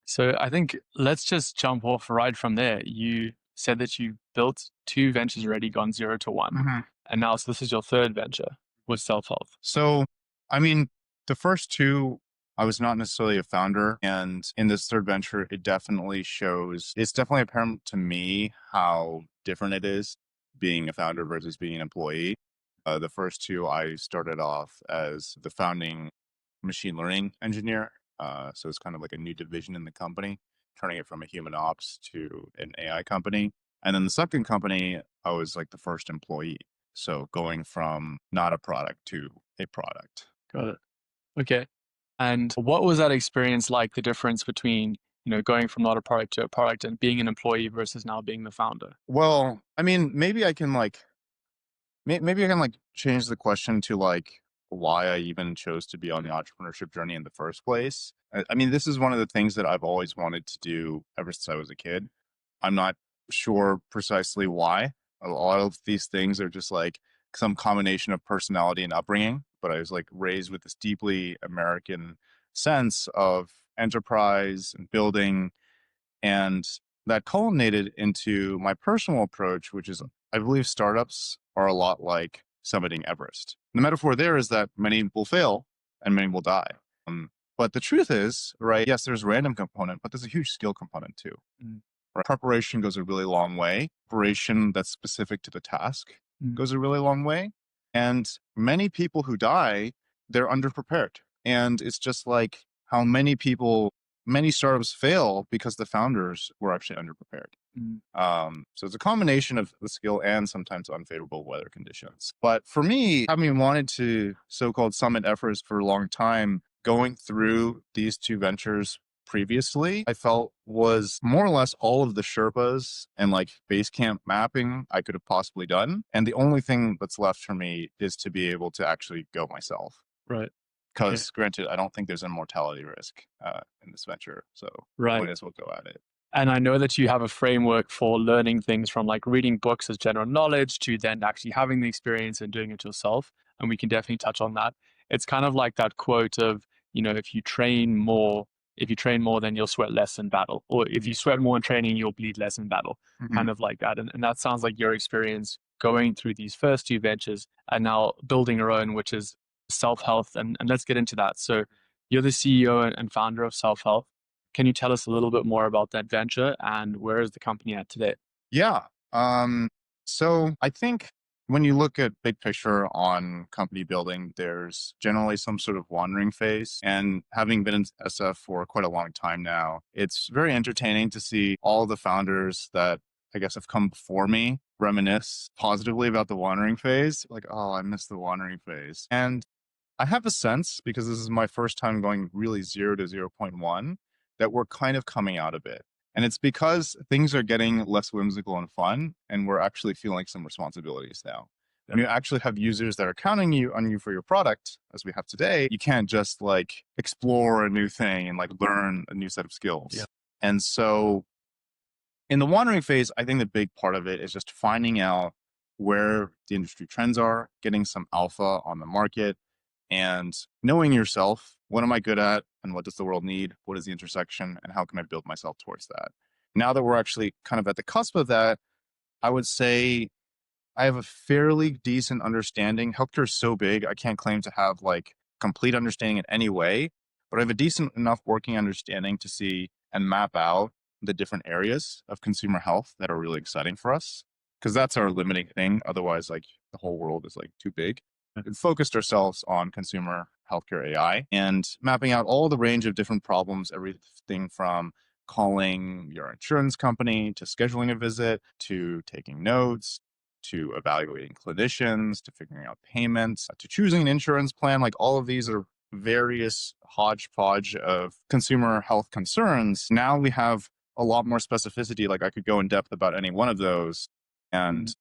So I think let's just jump off right from there. You said that you built two ventures already, gone 0 to 1, Mhm. and now so this is your third venture with self-help. So, I mean, the first two, I was not necessarily a founder. And in this third venture, it's definitely apparent to me how different it is being a founder versus being an employee. The first two, I started off as the founding machine learning engineer. So it's kind of like a new division in the company, turning it from a human ops to an AI company. And then the second company, I was like the first employee. So going from not a product to a product. Got it. Okay. And what was that experience like, the difference between, going from not a product to a product and being an employee versus now being the founder? Well, I mean, maybe I can like change the question to like why I even chose to be on the entrepreneurship journey in the first place. I mean, this is one of the things that I've always wanted to do ever since I was a kid. I'm not sure precisely why. A lot of these things are just like some combination of personality and upbringing, but I was like raised with this deeply American sense of enterprise and building, and that culminated into my personal approach, which is I believe startups are a lot like summiting Everest. The metaphor there is that many will fail and many will die. But the truth is, right, yes, there's a random component, but there's a huge skill component too. Mm, Right? Preparation goes a really long way. Preparation that's specific to the task mm, goes a really long way. And many people who die, they're underprepared. And it's just like how many startups fail because the founders were actually underprepared. mm. So it's a combination of the skill and sometimes unfavorable weather conditions. But for me, having wanted to so-called summit efforts for a long time, going through these two ventures previously, I felt was more or less all of the Sherpas and like base camp mapping I could have possibly done. And the only thing that's left for me is to be able to actually go myself. Right. Okay. Because granted, I don't think there's a mortality risk in this venture. So Right. might as well go at it. And I know that you have a framework for learning things from like reading books as general knowledge to then actually having the experience and doing it yourself. And we can definitely touch on that. It's kind of like that quote of, if you train more, then you'll sweat less in battle. Or if you sweat more in training, you'll bleed less in battle. Mm-hmm. Kind of like that. And that sounds like your experience going through these first two ventures and now building your own, which is self-health. And let's get into that. So you're the CEO and founder of Self-Health. Can you tell us a little bit more about that venture and where is the company at today? Yeah. So I think when you look at big picture on company building, there's generally some sort of wandering phase. And having been in SF for quite a long time now, it's very entertaining to see all the founders that I guess have come before me reminisce positively about the wandering phase. Like, oh, I miss the wandering phase. And I have a sense, because this is my first time going really 0 to 0.1, that we're kind of coming out of it. And it's because things are getting less whimsical and fun, and we're actually feeling some responsibilities now. Yeah. When you actually have users that are counting on you for your product, as we have today, you can't just like explore a new thing and like learn a new set of skills. Yeah. And so in the wandering phase, I think the big part of it is just finding out where the industry trends are, getting some alpha on the market, and knowing yourself. What am I good at? And what does the world need? What is the intersection? And how can I build myself towards that? Now that we're actually kind of at the cusp of that, I would say I have a fairly decent understanding. Healthcare is so big, I can't claim to have like complete understanding in any way, but I have a decent enough working understanding to see and map out the different areas of consumer health that are really exciting for us. Because that's our limiting thing. Otherwise, like the whole world is like too big. We focused ourselves on consumer healthcare AI and mapping out all the range of different problems, everything from calling your insurance company to scheduling a visit to taking notes to evaluating clinicians, to figuring out payments, to choosing an insurance plan. Like all of these are various hodgepodge of consumer health concerns. Now we have a lot more specificity. Like I could go in depth about any one of those. And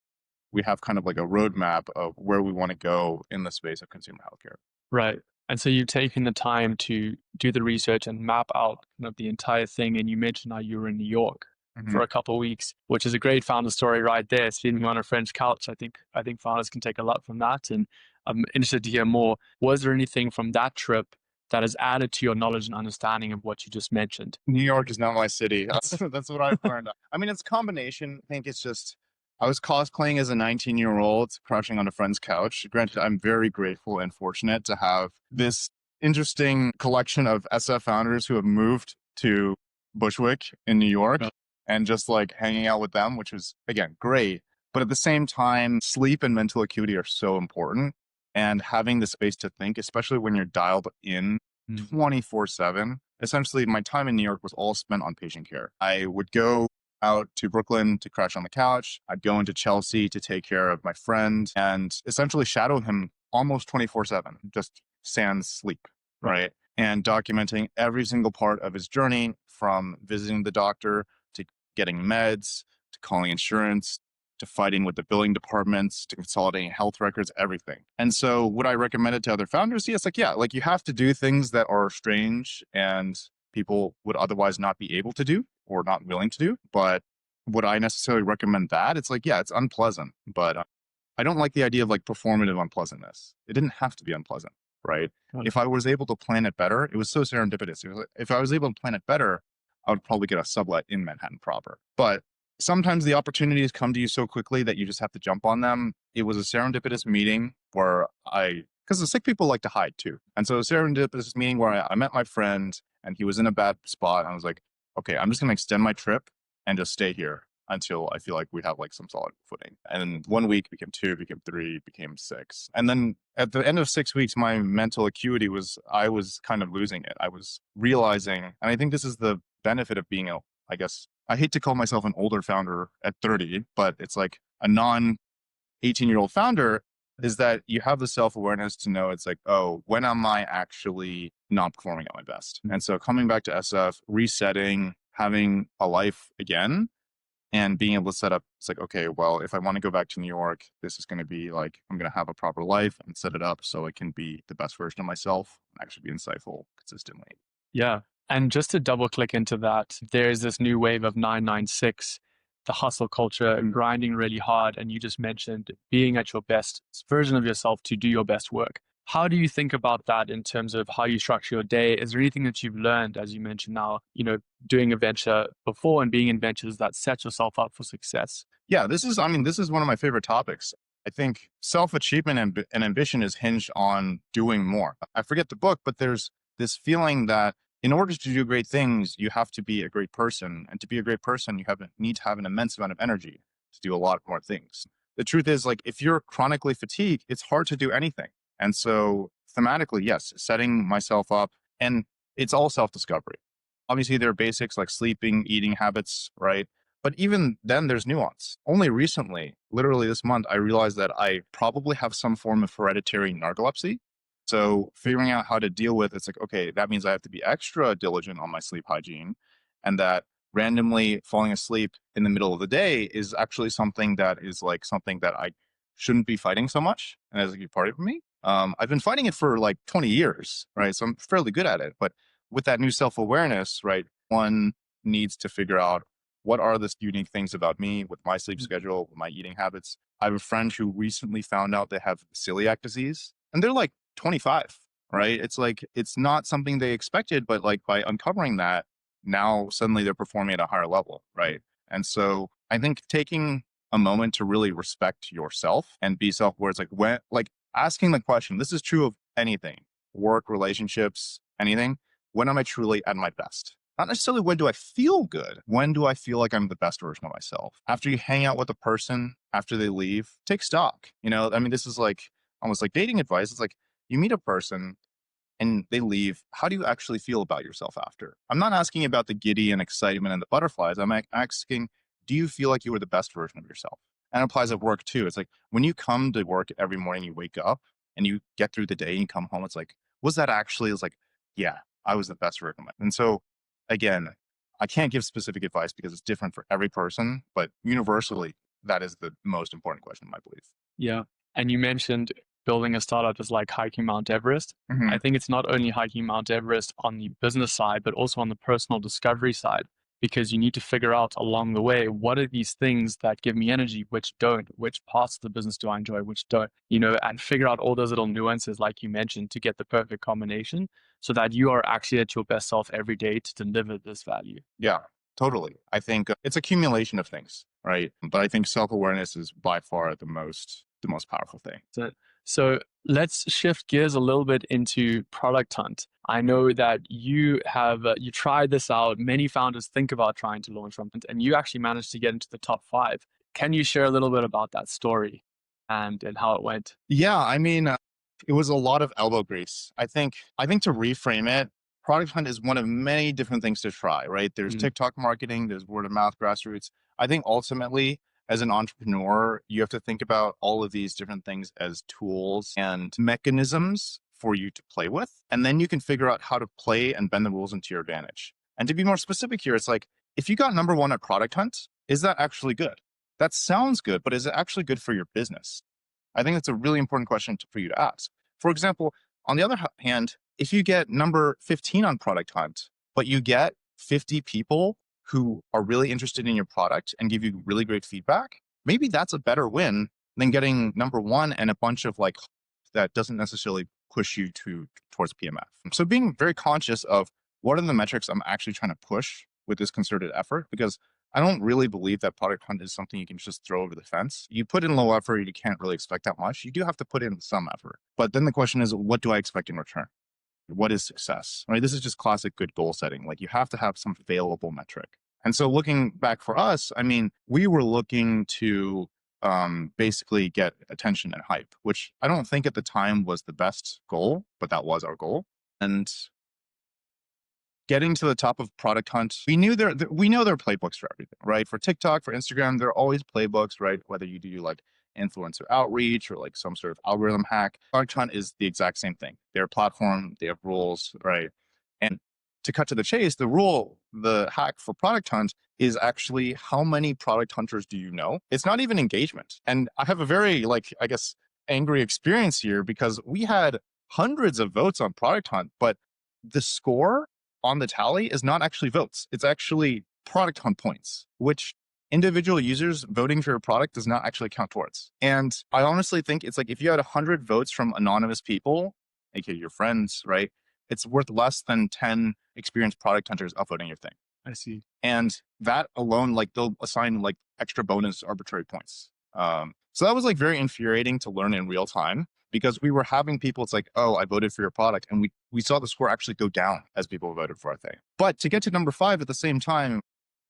we have kind of like a roadmap of where we want to go in the space of consumer healthcare. Right. And so you've taken the time to do the research and map out kind of the entire thing. And you mentioned how you were in New York Mm-hmm. for a couple of weeks, which is a great founder story right there. Sleeping on a French couch. I think founders can take a lot from that. And I'm interested to hear more. Was there anything from that trip that has added to your knowledge and understanding of what you just mentioned? New York is not my city. That's what I've learned. I mean, it's a combination. I think it's just I was cosplaying as a 19-year-old, crashing on a friend's couch. Granted, I'm very grateful and fortunate to have this interesting collection of SF founders who have moved to Bushwick in New York Yeah. and just like hanging out with them, which is again great. But at the same time, sleep and mental acuity are so important. And having the space to think, especially when you're dialed in Mm. 24/7. Essentially, my time in New York was all spent on patient care. I would go out to Brooklyn to crash on the couch. I'd go into Chelsea to take care of my friend and essentially shadow him almost 24/7, just sans sleep, right? And documenting every single part of his journey from visiting the doctor to getting meds to calling insurance to fighting with the billing departments, to consolidating health records, everything. And so would I recommend it to other founders? Yes, like, yeah, like you have to do things that are strange and people would otherwise not be able to do or not willing to do. But would I necessarily recommend that? It's like, yeah, it's unpleasant, but I don't like the idea of like performative unpleasantness. It didn't have to be unpleasant, right? Got it. If I was able to plan it better, it was so serendipitous. It was like, if I was able to plan it better, I would probably get a sublet in Manhattan proper. But sometimes the opportunities come to you so quickly that you just have to jump on them. It was a serendipitous meeting where because the sick people like to hide too. And so a serendipitous meeting where I met my friend and he was in a bad spot. And I was like, okay, I'm just going to extend my trip and just stay here until I feel like we have like some solid footing. And 1 week became 2, became 3, became 6. And then at the end of 6 weeks, my mental acuity I was kind of losing it. I was realizing, and I think this is the benefit of being I guess, I hate to call myself an older founder at 30, but it's like a non 18-year-old founder is that you have the self-awareness to know it's like, oh, when am I actually not performing at my best? And so coming back to SF, resetting, having a life again, and being able to set up, it's like, okay, well, if I want to go back to New York, this is going to be like, I'm going to have a proper life and set it up so it can be the best version of myself and actually be insightful consistently. Yeah. And just to double click into that, there's this new wave of 996, the hustle culture, grinding really hard. And you just mentioned being at your best version of yourself to do your best work. How do you think about that in terms of how you structure your day? Is there anything that you've learned, as you mentioned now, doing a venture before and being in ventures that set yourself up for success? Yeah, this is one of my favorite topics. I think self-achievement and ambition is hinged on doing more. I forget the book, but there's this feeling that in order to do great things, you have to be a great person. And to be a great person, need to have an immense amount of energy to do a lot more things. The truth is, like, if you're chronically fatigued, it's hard to do anything. And so thematically, yes, setting myself up, and it's all self-discovery. Obviously, there are basics like sleeping, eating habits, right? But even then, there's nuance. Only recently, literally this month, I realized that I probably have some form of hereditary narcolepsy. So figuring out how to deal with it's like, okay, that means I have to be extra diligent on my sleep hygiene, and that randomly falling asleep in the middle of the day is actually something that I shouldn't be fighting so much, and as a key part of me. I've been fighting it for like 20 years, right? So I'm fairly good at it. But with that new self-awareness, right, one needs to figure out what are the unique things about me with my sleep schedule, my eating habits. I have a friend who recently found out they have celiac disease and they're like 25, right? It's like, it's not something they expected, but like by uncovering that, now suddenly they're performing at a higher level, right? And so I think taking a moment to really respect yourself and be self-aware, it's like when, like asking the question, this is true of anything, work, relationships, anything. When am I truly at my best? Not necessarily when do I feel good. When do I feel like I'm the best version of myself? After you hang out with a person, after they leave, take stock. I mean, this is like almost like dating advice. It's like you meet a person and they leave. How do you actually feel about yourself after? I'm not asking about the giddy and excitement and the butterflies. I'm asking, do you feel like you were the best version of yourself? And it applies at work too. It's like when you come to work every morning, you wake up and you get through the day and you come home, it's like, was that actually, it's like, yeah, I was the best version of myself. And so again, I can't give specific advice because it's different for every person, but universally, that is the most important question, I believe. Yeah. And you mentioned building a startup is like hiking Mount Everest. I think it's not only hiking Mount Everest on the business side, but also on the personal discovery side. because you need to figure out along the way, what are these things that give me energy, which don't, which parts of the business do I enjoy, which don't, and figure out all those little nuances, like you mentioned, to get the perfect combination so that you are actually at your best self every day to deliver this value. Yeah, totally. I think it's accumulation of things, right? But I think self-awareness is by far the most powerful thing. So let's shift gears a little bit into product hunt. I know that you tried this out. Many founders think about trying to launch from, and you actually managed to get into the top 5. Can you share a little bit about that story and how it went? Yeah, I mean, it was a lot of elbow grease. I think to reframe it, product hunt is one of many different things to try, right? There's Mm, TikTok marketing, there's word of mouth, grassroots. I think ultimately, as an entrepreneur, you have to think about all of these different things as tools and mechanisms for you to play with. And then you can figure out how to play and bend the rules into your advantage. And to be more specific here, it's like, if you got number one at product hunt, is that actually good? That sounds good, but is it actually good for your business? I think that's a really important question for you to ask. For example, on the other hand, if you get number 15 on Product Hunt, but you get 50 people who are really interested in your product and give you really great feedback, maybe that's a better win than getting number one and a bunch of like that doesn't necessarily push you towards PMF. So being very conscious of what are the metrics I'm actually trying to push with this concerted effort, because I don't really believe that product hunt is something you can just throw over the fence. You put in low effort, you can't really expect that much. You do have to put in some effort. But then the question is, what do I expect in return? What is success? Right? This is just classic good goal setting. Like you have to have some available metric. And so looking back for us, I mean, we were looking to basically get attention and hype, which I don't think at the time was the best goal, but that was our goal. And getting to the top of product hunt, we know there are playbooks for everything, right? For TikTok, for Instagram, there are always playbooks, right? Whether you do like influencer outreach or like some sort of algorithm hack, product hunt is the exact same thing. They're a platform, they have rules, right? And to cut to the chase, the hack for product hunt is actually how many product hunters do you know? It's not even engagement. And I have a very like, I guess, angry experience here because we had hundreds of votes on product hunt, but the score on the tally is not actually votes. It's actually product hunt points, which individual users voting for your product does not actually count towards. And I honestly think it's like if you had 100 votes from anonymous people, aka your friends, right? It's worth less than 10 experienced product hunters upvoting your thing. I see. And that alone, like they'll assign like extra bonus arbitrary points. So that was like very infuriating to learn in real time because we were having people, it's like, oh, I voted for your product. And we saw the score actually go down as people voted for our thing. But to get to number 5 at the same time,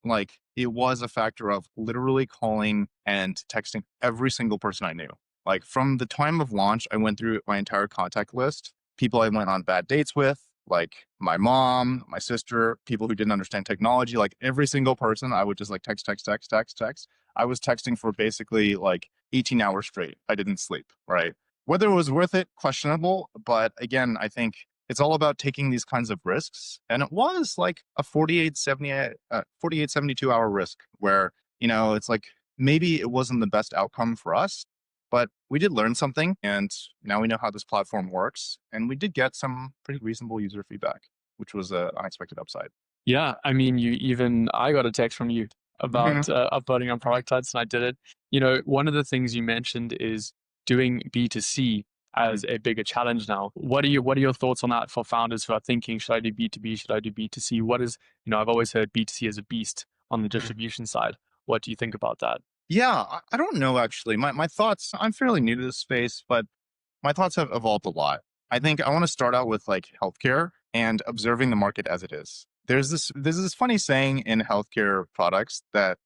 like it was a factor of literally calling and texting every single person I knew. Like from the time of launch, I went through my entire contact list, people I went on bad dates with, like my mom, my sister, people who didn't understand technology, like every single person, I would just like text. I was texting for basically like 18 hours straight. I didn't sleep, right? Whether it was worth it, questionable. But again, I think it's all about taking these kinds of risks. And it was like a 72 hour risk where, it's like maybe it wasn't the best outcome for us, but we did learn something and now we know how this platform works. And we did get some pretty reasonable user feedback, which was an unexpected upside. Yeah, I mean, I got a text from you about uploading on product types, and I did it. One of the things you mentioned is doing B2C as a bigger challenge now. What are your thoughts on that for founders who are thinking, should I do B2B? Should I do B2C? I've always heard B2C is a beast on the distribution side. What do you think about that? Yeah, I don't know actually. My thoughts, I'm fairly new to this space, but my thoughts have evolved a lot. I think I want to start out with like healthcare and observing the market as it is. There's this funny saying in healthcare products that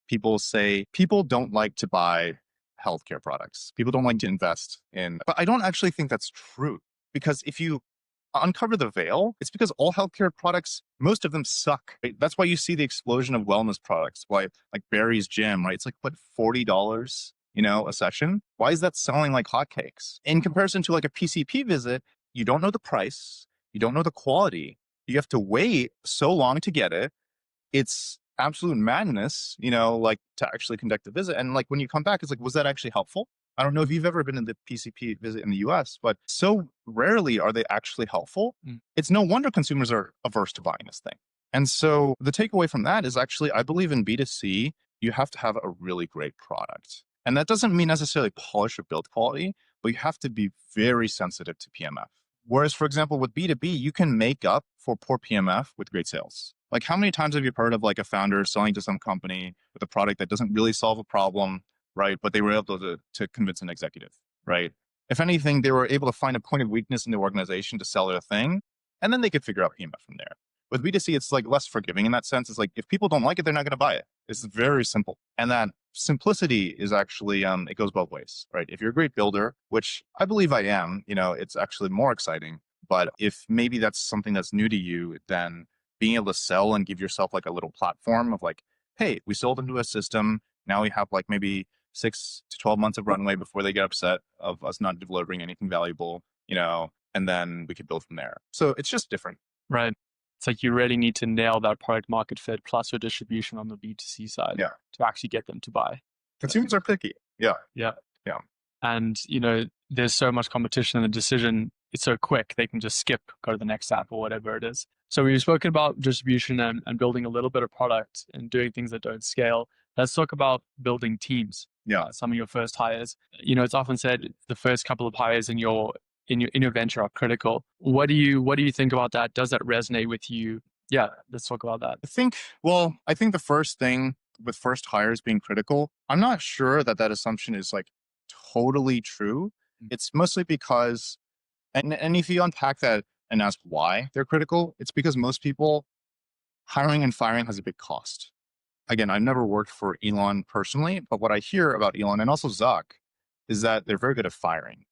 people say people don't like to buy healthcare products. People don't like to invest in, but I don't actually think that's true because if you uncover the veil, it's because all healthcare products, most of them suck. Right? That's why you see the explosion of wellness products. Why, like Barry's Gym, right? It's like what, $40, a session. Why is that selling like hotcakes? In comparison to like a PCP visit, you don't know the price, you don't know the quality. You have to wait so long to get it. It's absolute madness, like to actually conduct the visit. And like when you come back, it's like, was that actually helpful? I don't know if you've ever been in the PCP visit in the US, but so rarely are they actually helpful. Mm. It's no wonder consumers are averse to buying this thing. And so the takeaway from that is actually, I believe in B2C, you have to have a really great product. And that doesn't mean necessarily polish or build quality, but you have to be very sensitive to PMF. Whereas, for example, with B2B, you can make up for poor PMF with great sales. Like, how many times have you heard of like a founder selling to some company with a product that doesn't really solve a problem, right? But they were able to convince an executive, right? If anything, they were able to find a point of weakness in the organization to sell their thing, and then they could figure out PMF from there. With B2C, it's like less forgiving in that sense. It's like, if people don't like it, they're not going to buy it. It's very simple. And that simplicity is actually, it goes both ways, right? If you're a great builder, which I believe I am, it's actually more exciting. But if maybe that's something that's new to you, then being able to sell and give yourself like a little platform of like, hey, we sold into a system. Now we have like maybe 6 to 12 months of runway before they get upset of us not delivering anything valuable, and then we could build from there. So it's just different. Right. It's like you really need to nail that product market fit plus your distribution on the B2C side Yeah. to actually get them to buy. Consumers are picky. Yeah. Yeah. Yeah. And, there's so much competition and the decision, it's so quick. They can just skip, go to the next app or whatever it is. So we've spoken about distribution and building a little bit of product and doing things that don't scale. Let's talk about building teams. Yeah. Some of your first hires. It's often said the first couple of hires in your venture are critical. What do you think about that? Does that resonate with you? Yeah, let's talk about that. I think the first thing with first hires being critical, I'm not sure that assumption is like totally true. It's mostly because, and if you unpack that and ask why they're critical, it's because most people, hiring and firing has a big cost. Again, I've never worked for Elon personally, but what I hear about Elon and also Zuck is that they're very good at firing,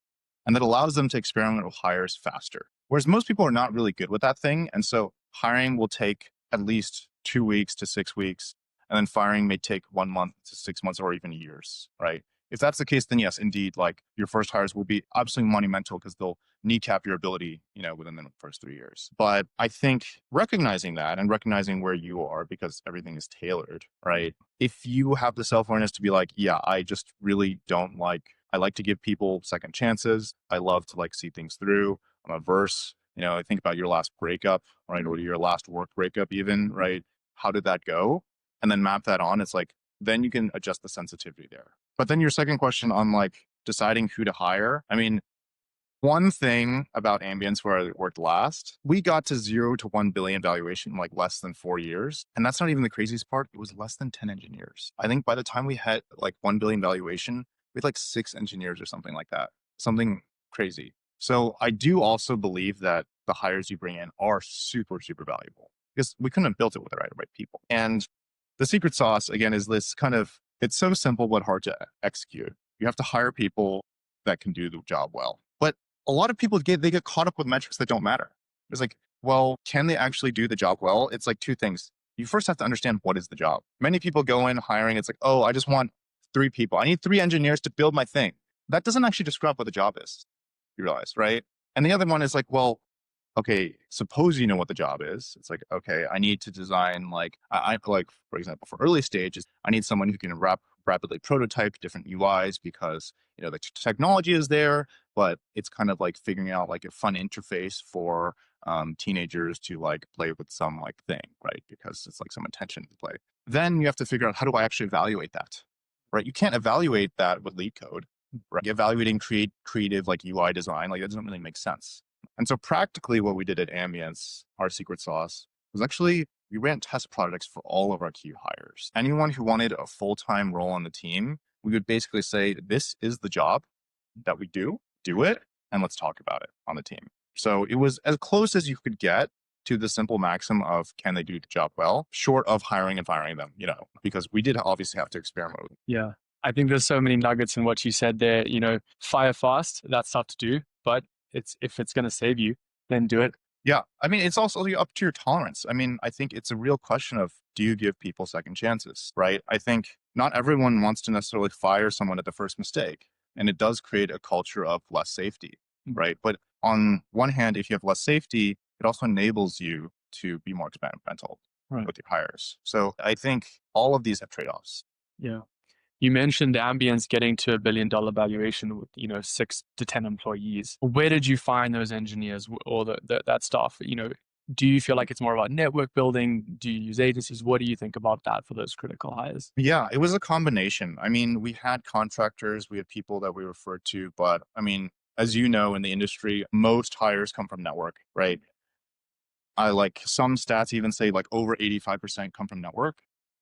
and that allows them to experiment with hires faster. Whereas most people are not really good with that thing. And so hiring will take at least 2 weeks to 6 weeks, and then firing may take 1 month to 6 months or even years, right? If that's the case, then yes, indeed, like your first hires will be absolutely monumental because they'll kneecap your ability, within the first 3 years. But I think recognizing that and recognizing where you are, because everything is tailored, right? If you have the self-awareness to be like, yeah, I just really don't like, I like to give people second chances. I love to like see things through. I'm averse. I think about your last breakup, right? Or your last work breakup even, right? How did that go? And then map that on. It's like, then you can adjust the sensitivity there. But then your second question on like deciding who to hire. I mean, one thing about Ambience where I worked last, we got to 0 to 1 billion valuation in like less than 4 years. And that's not even the craziest part. It was less than 10 engineers. I think by the time we had like 1 billion valuation, we had like 6 engineers or something like that. Something crazy. So I do also believe that the hires you bring in are super, super valuable because we couldn't have built it with the right people. And the secret sauce, again, is this kind of, it's so simple but hard to execute. You have to hire people that can do the job well. But a lot of people get caught up with metrics that don't matter. It's like, well, can they actually do the job well? It's like two things. You first have to understand what is the job. Many people go in hiring, it's like, oh, I just want 3 people. I need 3 engineers to build my thing. That doesn't actually describe what the job is, you realize, right? And the other one is like, well, okay, suppose you know what the job is. It's like, okay, I need to design like, I like, for example, for early stages, I need someone who can rapidly prototype different UIs because, the technology is there, but it's kind of like figuring out like a fun interface for teenagers to like play with some like thing, right? Because it's like some attention to play. Then you have to figure out, how do I actually evaluate that, right? You can't evaluate that with lead code, right? Evaluating creative like UI design, like that doesn't really make sense. And so practically what we did at Ambience, our secret sauce, was actually we ran test products for all of our key hires. Anyone who wanted a full-time role on the team, we would basically say, this is the job that we do it, and let's talk about it on the team. So it was as close as you could get to the simple maxim of, can they do the job well, short of hiring and firing them, because we did obviously have to experiment with it. Yeah. I think there's so many nuggets in what you said there. Fire fast, that's tough to do, but if it's going to save you, then do it. Yeah. I mean, it's also up to your tolerance. I mean, I think it's a real question of, do you give people second chances, right? I think not everyone wants to necessarily fire someone at the first mistake. And it does create a culture of less safety, right? But on one hand, if you have less safety, it also enables you to be more experimental with your hires. So I think all of these have trade-offs. Yeah. You mentioned Ambience getting to $1 billion valuation with 6 to 10 employees. Where did you find those engineers or that staff? Do you feel like it's more about network building? Do you use agencies? What do you think about that for those critical hires? Yeah, it was a combination. I mean, we had contractors, we had people that we referred to, but I mean, as you know, in the industry, most hires come from network, right? I like some stats even say like over 85% come from network.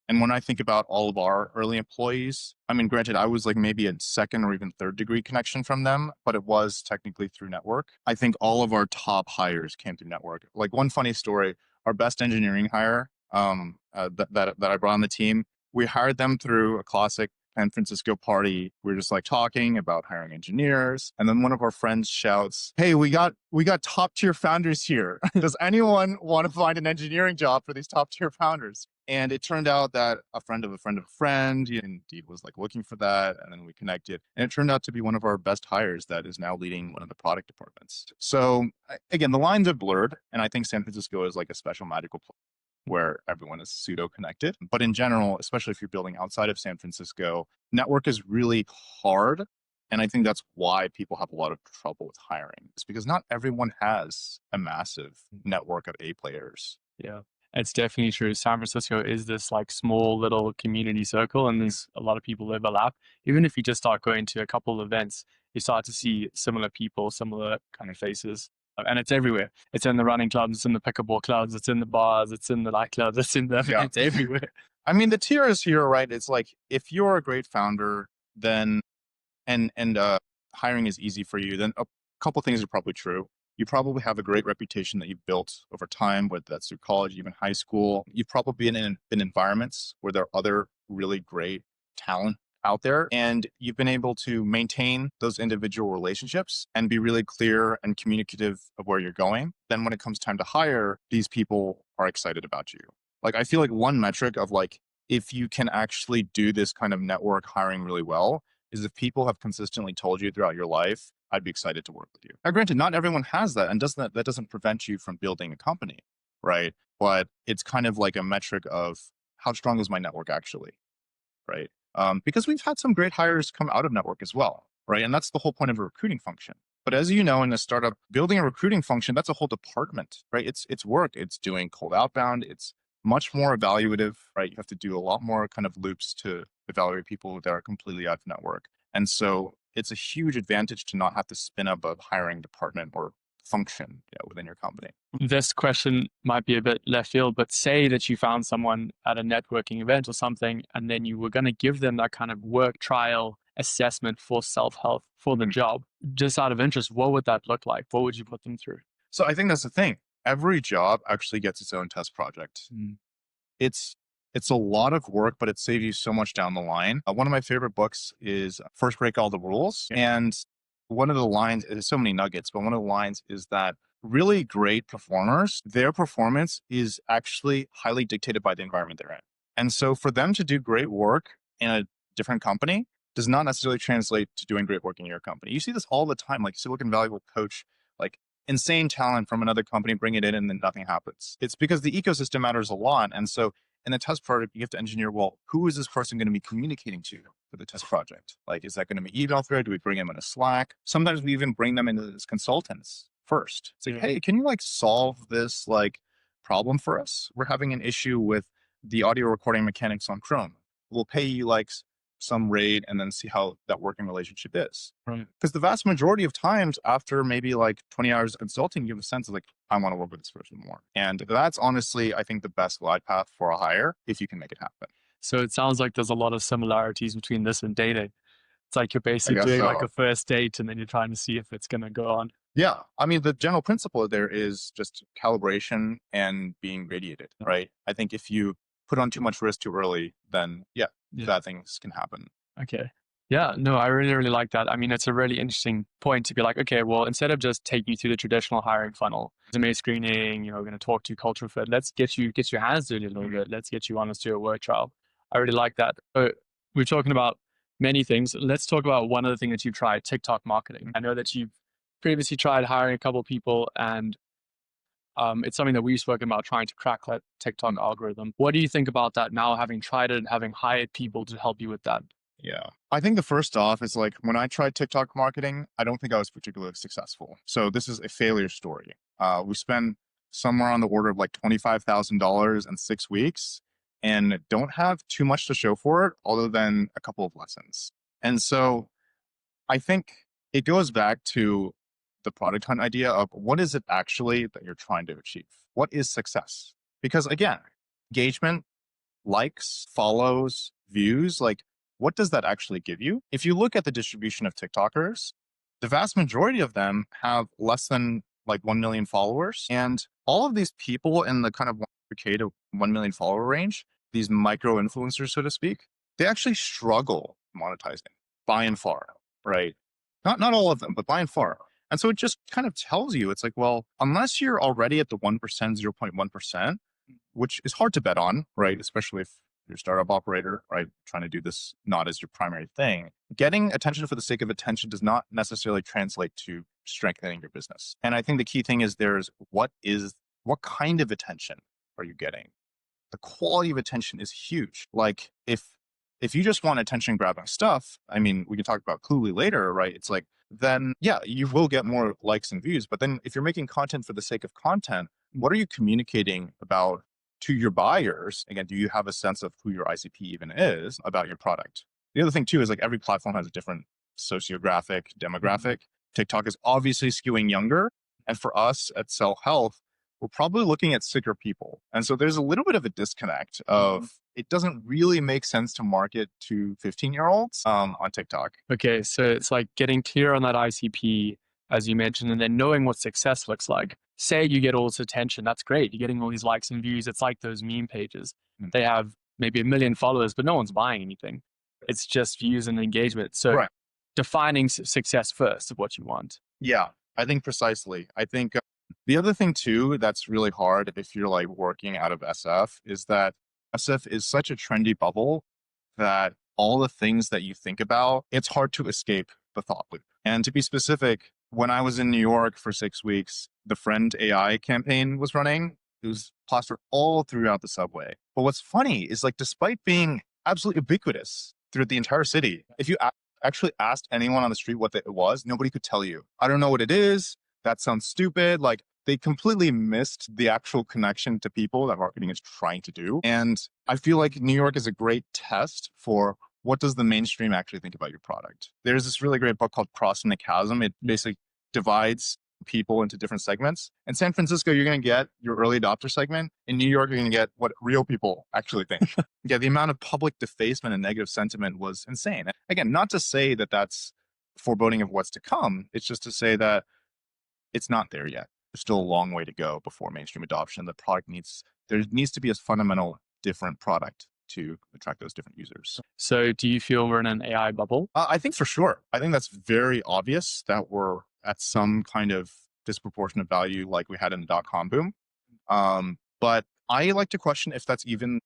And when I think about all of our early employees, I mean, granted, I was like maybe a second or even third degree connection from them, but it was technically through network. I think all of our top hires came through network. Like one funny story, our best engineering hire that I brought on the team, we hired them through a classic San Francisco party. We are just like talking about hiring engineers. And then one of our friends shouts, "Hey, we got top tier founders here. Does anyone want to find an engineering job for these top tier founders?" And it turned out that a friend of a friend of a friend indeed was like looking for that. And then we connected. And it turned out to be one of our best hires that is now leading one of the product departments. So again, the lines are blurred. And I think San Francisco is like a special magical place where everyone is pseudo connected. But in general, especially if you're building outside of San Francisco, network is really hard. And I think that's why people have a lot of trouble with hiring. It's because not everyone has a massive network of A players. Yeah, it's definitely true. San Francisco is this like small little community circle, and there's a lot of people overlap. Even if you just start going to a couple of events, you start to see similar people, similar kind of faces. And it's everywhere. It's in the running clubs, it's in the pickleball clubs, it's in the bars, it's in the nightclubs, it's in the, Yeah. it's everywhere. I mean, the tiers here, right? It's like if you're a great founder, then and hiring is easy for you, then a couple things are probably true. You probably have a great reputation that you've built over time, whether that's through college, even high school. You've probably been in environments where there are other really great talent out there, and you've been able to maintain those individual relationships and be really clear and communicative of where you're going. Then when it comes time to hire, these people are excited about you. Like I feel like one metric of like if you can actually do this kind of network hiring really well is if people have consistently told you throughout your life, I'd be excited to work with you. Now, granted, not everyone has that, and that doesn't prevent you from building a company, right? But it's kind of like a metric of how strong is my network actually, right? Because we've had some great hires come out of network as well, right? And that's the whole point of a recruiting function. But as you know, in a startup, building a recruiting function, that's a whole department, right? It's work. It's doing cold outbound. It's much more evaluative, right? You have to do a lot more kind of loops to evaluate people that are completely out of network. And so it's a huge advantage to not have to spin up a hiring department or function within your company. This question might be a bit left field, but say that you found someone at a networking event or something, and then you were going to give them that kind of work trial assessment for self-help for the job. Just out of interest, what would that look like? What would you put them through? So I think that's the thing. Every job actually gets its own test project. It's a lot of work, but it saves you so much down the line. One of my favorite books is First Break All the Rules. And one of the lines, there's so many nuggets, but one of the lines is that really great performers, their performance is actually highly dictated by the environment they're in. And so for them to do great work in a different company does not necessarily translate to doing great work in your company. You see this all the time, like Silicon Valley will coach like insane talent from another company, bring it in, and then nothing happens. It's because the ecosystem matters a lot. And so in the test project, you have to engineer, well, who is this person going to be communicating to for the test project? Like, is that going to be email thread? Do we bring them in a Slack? Sometimes we even bring them in as consultants first. It's like, hey, can you like solve this like problem for us? We're having an issue with the audio recording mechanics on Chrome. We'll pay you like some rate and then see how that working relationship is. Right. Because the vast majority of times after maybe like 20 hours of consulting, you have a sense of like, I want to work with this person more. And that's honestly, I think the best glide path for a hire if you can make it happen. So it sounds like there's a lot of similarities between this and dating. It's like you're basically doing like a first date and then you're trying to see if it's going to go on. Yeah. I mean, the general principle there is just calibration and being radiated, right? I think if you put on too much risk too early, then bad things can happen. Okay. Yeah, no, I really, really like that. I mean, it's a really interesting point to be like, okay, well, instead of just taking you through the traditional hiring funnel, resume screening, we're going to talk to you culture fit. Let's get your hands dirty a little bit. Let's get you on us to a work trial. I really like that. We're talking about many things. Let's talk about one other thing that you've tried, TikTok marketing. I know that you've previously tried hiring a couple of people, and it's something that we've spoken about, trying to crack that TikTok algorithm. What do you think about that now, having tried it and having hired people to help you with that? Yeah. I think the first off is like when I tried TikTok marketing, I don't think I was particularly successful. So this is a failure story. We spend somewhere on the order of like $25,000 in 6 weeks and don't have too much to show for it other than a couple of lessons. And so I think it goes back to the product hunt idea of what is it actually that you're trying to achieve? What is success? Because again, engagement, likes, follows, views, like what does that actually give you? If you look at the distribution of TikTokers, the vast majority of them have less than like 1 million followers. And all of these people in the kind of 100K to 1 million follower range, these micro influencers, so to speak, they actually struggle monetizing by and far, right? Not all of them, but by and far. And so it just kind of tells you, it's like, well, unless you're already at the 1%, 0.1%, which is hard to bet on, right? Especially if you're a startup operator, right? Trying to do this not as your primary thing. Getting attention for the sake of attention does not necessarily translate to strengthening your business. And I think the key thing is what kind of attention are you getting? The quality of attention is huge. Like if you just want attention grabbing stuff, I mean, we can talk about Cluely later, right? It's like, then yeah, you will get more likes and views. But then if you're making content for the sake of content, what are you communicating about to your buyers? Again, do you have a sense of who your ICP even is about your product? The other thing too is like every platform has a different sociographic demographic. TikTok is obviously skewing younger. And for us at Cell Health, we're probably looking at sicker people. And so there's a little bit of a disconnect of it doesn't really make sense to market to 15-year-olds on TikTok. Okay, so it's like getting clear on that ICP, as you mentioned, and then knowing what success looks like. Say you get all this attention, that's great. You're getting all these likes and views. It's like those meme pages. They have maybe 1 million followers, but no one's buying anything. It's just views and engagement. So Right. defining success first of what you want. Yeah, I think precisely. I think the other thing too that's really hard if you're like working out of SF is that SF is such a trendy bubble that all the things that you think about, it's hard to escape the thought loop. And to be specific, when I was in New York for 6 weeks, the Friend AI campaign was running. It was plastered all throughout the subway. But what's funny is like, despite being absolutely ubiquitous throughout the entire city, if you actually asked anyone on the street what it was, nobody could tell you. I don't know what it is. That sounds stupid. Like they completely missed the actual connection to people that marketing is trying to do. And I feel like New York is a great test for what does the mainstream actually think about your product. There's this really great book called Crossing the Chasm. It basically divides people into different segments. In San Francisco, you're going to get your early adopter segment. In New York, you're going to get what real people actually think. Yeah, the amount of public defacement and negative sentiment was insane. Again, not to say that that's foreboding of what's to come. It's just to say that it's not there yet. There's still a long way to go before mainstream adoption. There needs to be a fundamental different product to attract those different users. So do you feel we're in an AI bubble? I think for sure. I think that's very obvious that we're at some kind of disproportionate value like we had in the dot-com boom. But I like to question if that's even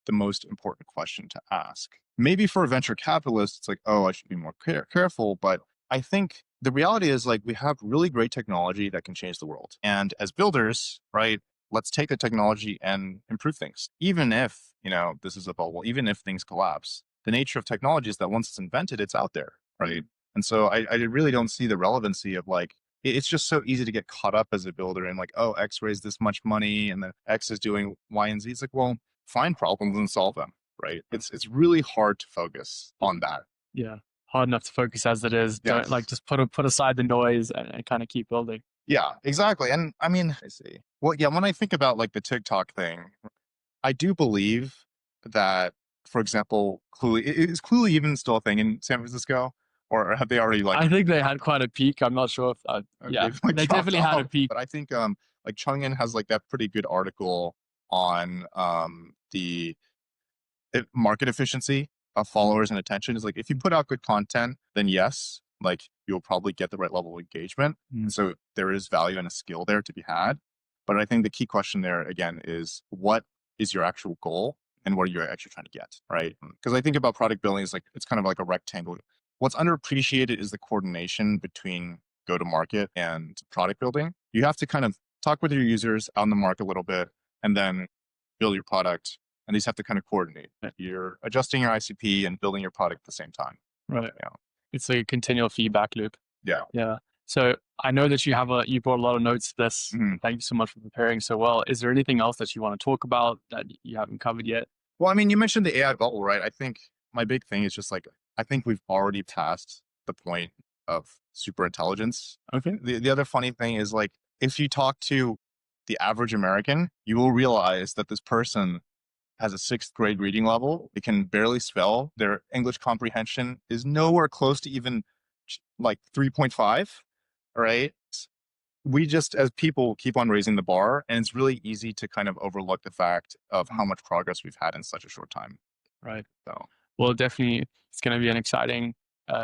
the most important question to ask. Maybe for a venture capitalist, it's like, oh, I should be more careful. But I think the reality is like we have really great technology that can change the world. And as builders, right, let's take the technology and improve things. Even if, this is a bubble, even if things collapse, the nature of technology is that once it's invented, it's out there, right? And so I really don't see the relevancy of like, it's just so easy to get caught up as a builder and like, oh, X raised this much money and then X is doing Y and Z. It's like, well, find problems and solve them, right? It's really hard to focus on that. Yeah, hard enough to focus as it is. Yes. Don't like just put aside the noise and kind of keep building. Yeah, exactly. And I mean, I see. Well, yeah, when I think about like the TikTok thing, I do believe that, for example, Cluely, is Cluely even still a thing in San Francisco? Or have they already like... I think they had quite a peak. I'm not sure if, yeah, like, they definitely had a peak. But I think like Chungin has like that pretty good article on the market efficiency of followers and attention. Is like, if you put out good content, then yes, like you'll probably get the right level of engagement. And so there is value and a skill there to be had. But I think the key question there again is, what is your actual goal and what are you actually trying to get, right? Because I think about product building is like, it's kind of like a rectangle. What's underappreciated is the coordination between go-to-market and product building. You have to kind of talk with your users out in the market a little bit and then build your product. And these have to kind of coordinate. You're adjusting your ICP and building your product at the same time. Right. Yeah. It's like a continual feedback loop. Yeah. Yeah. So I know that you brought a lot of notes to this. Mhm. Thank you so much for preparing so well. Is there anything else that you want to talk about that you haven't covered yet? Well, I mean, you mentioned the AI bubble, right? I think my big thing is just like, I think we've already passed the point of super intelligence. Okay. The other funny thing is like, if you talk to the average American, you will realize that this person has a sixth grade reading level. They can barely spell. Their English comprehension is nowhere close to even like 3.5, right? We just, as people, keep on raising the bar, and it's really easy to kind of overlook the fact of how Mhm. much progress we've had in such a short time. Right. So, Well, definitely, it's going to be an exciting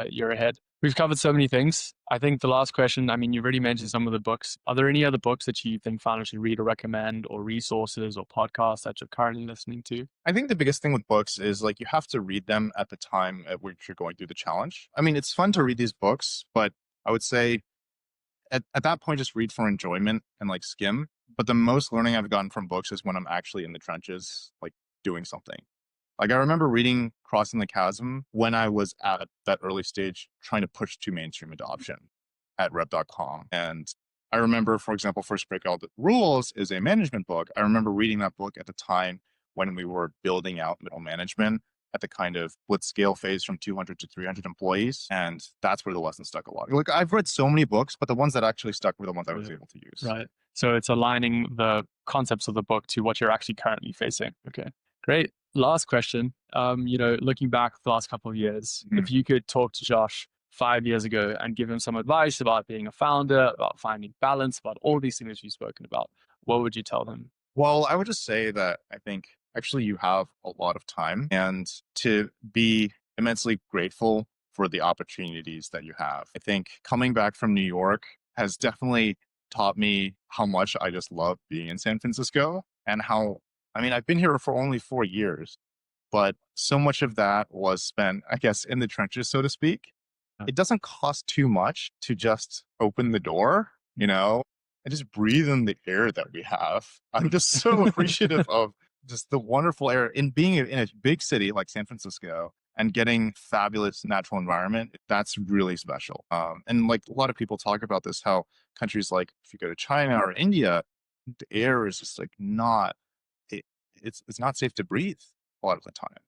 year ahead. We've covered so many things. I think the last question, I mean, you've already mentioned some of the books. Are there any other books that you think founders should read or recommend, or resources or podcasts that you're currently listening to? I think the biggest thing with books is like you have to read them at the time at which you're going through the challenge. I mean, it's fun to read these books, but I would say at that point, just read for enjoyment and like skim. But the most learning I've gotten from books is when I'm actually in the trenches, like doing something. Like I remember reading Crossing the Chasm when I was at that early stage trying to push to mainstream adoption at rep.com. And I remember, for example, First Break All the Rules is a management book. I remember reading that book at the time when we were building out middle management at the kind of blitz scale phase from 200 to 300 employees. And that's where the lesson stuck a lot. Like I've read so many books, but the ones that actually stuck were the ones I was able to use. Right. So it's aligning the concepts of the book to what you're actually currently facing. Okay. Great. Last question. Looking back the last couple of years, Mhm. if you could talk to Josh 5 years ago and give him some advice about being a founder, about finding balance, about all these things you've spoken about, what would you tell them? Well, I would just say that I think actually you have a lot of time and to be immensely grateful for the opportunities that you have. I think coming back from New York has definitely taught me how much I just love being in San Francisco and how, I mean, I've been here for only 4 years, but so much of that was spent, I guess, in the trenches, so to speak. Yeah. It doesn't cost too much to just open the door, and just breathe in the air that we have. I'm just so appreciative of just the wonderful air in being in a big city like San Francisco and getting fabulous natural environment. That's really special. And like a lot of people talk about this, how countries like if you go to China or India, the air is just like not, it, it's not safe to breathe a lot of the time.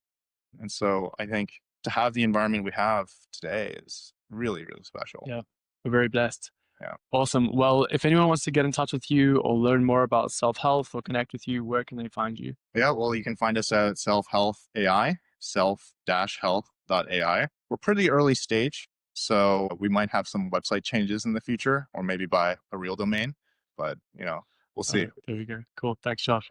And so I think to have the environment we have today is really, really special. Yeah. We're very blessed. Yeah. Awesome. Well, if anyone wants to get in touch with you or learn more about self health or connect with you, where can they find you? Yeah. Well, you can find us at Self Health AI, self-health.ai. We're pretty early stage, so we might have some website changes in the future or maybe buy a real domain, but we'll see. There we go. Cool. Thanks, Josh.